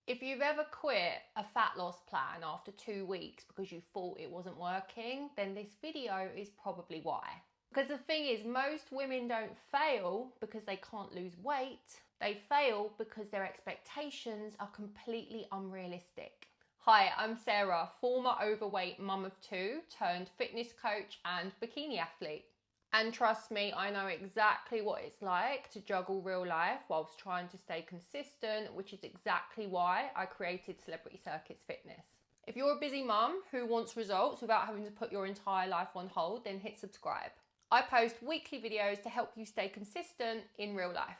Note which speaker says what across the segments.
Speaker 1: If you've ever quit a fat loss plan after 2 weeks because you thought it wasn't working, then this video is probably why. Because the thing is, most women don't fail because they can't lose weight. They fail because their expectations are completely unrealistic. Hi, I'm Sarah, former overweight mum of 2 turned fitness coach and bikini athlete. And trust me, I know exactly what it's like to juggle real life whilst trying to stay consistent, which is exactly why I created Celebrity Circuits Fitness. If you're a busy mum who wants results without having to put your entire life on hold, then hit subscribe. I post weekly videos to help you stay consistent in real life.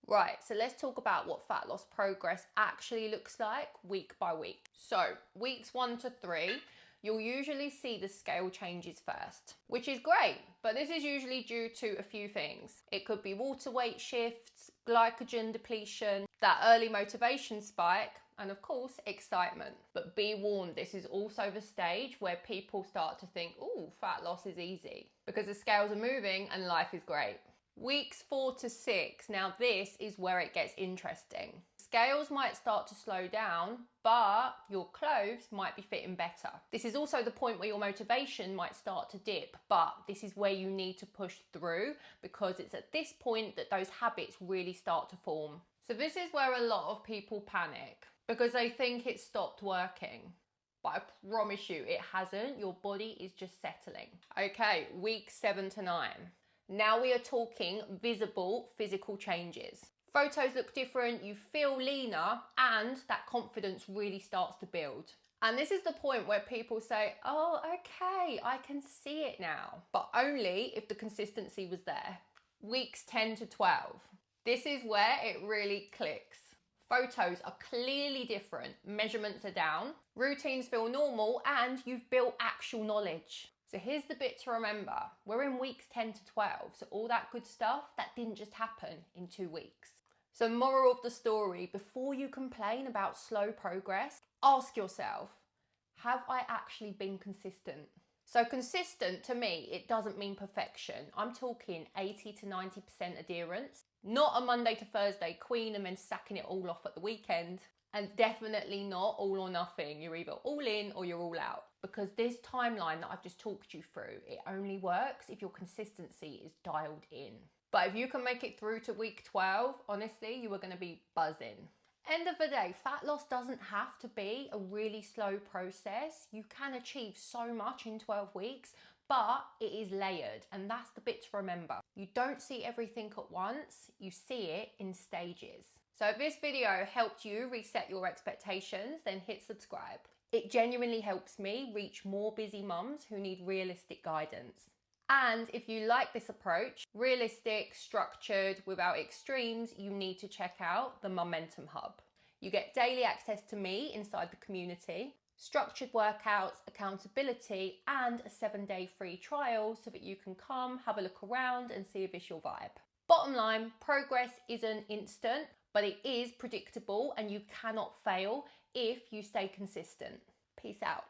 Speaker 1: Right, so let's talk about what fat loss progress actually looks like week by week. So, weeks 1 to 3, you'll usually see the scale changes first, which is great, but this is usually due to a few things. It could be water weight shifts, glycogen depletion, that early motivation spike, and of course, excitement. But be warned, this is also the stage where people start to think, ooh, fat loss is easy, because the scales are moving and life is great. Weeks 4 to 6, now this is where it gets interesting. Scales might start to slow down, but your clothes might be fitting better. This is also the point where your motivation might start to dip, but this is where you need to push through because it's at this point that those habits really start to form. So this is where a lot of people panic because they think it stopped working. But I promise you it hasn't. Your body is just settling. Okay, week 7 to 9. Now we are talking visible physical changes. Photos look different, you feel leaner, and that confidence really starts to build. And this is the point where people say, oh, okay, I can see it now. But only if the consistency was there. Weeks 10 to 12. This is where it really clicks. Photos are clearly different, measurements are down, routines feel normal, and you've built actual knowledge. So here's the bit to remember. We're in weeks 10 to 12, so all that good stuff, that didn't just happen in 2 weeks. So moral of the story, before you complain about slow progress, ask yourself, have I actually been consistent? So consistent, to me, it doesn't mean perfection. I'm talking 80 to 90% adherence, not a Monday to Thursday queen and then sacking it all off at the weekend. And definitely not all or nothing. You're either all in or you're all out. Because this timeline that I've just talked you through, it only works if your consistency is dialed in. But if you can make it through to week 12, honestly, you are going to be buzzing. End of the day, fat loss doesn't have to be a really slow process. You can achieve so much in 12 weeks, but it is layered. And that's the bit to remember. You don't see everything at once. You see it in stages. So if this video helped you reset your expectations, then hit subscribe. It genuinely helps me reach more busy mums who need realistic guidance. And if you like this approach, realistic, structured, without extremes, you need to check out the MUMentum Hub. You get daily access to me inside the community, structured workouts, accountability, and a 7-day free trial so that you can come, have a look around and see if it's your vibe. Bottom line, progress isn't instant, but it is predictable and you cannot fail if you stay consistent. Peace out.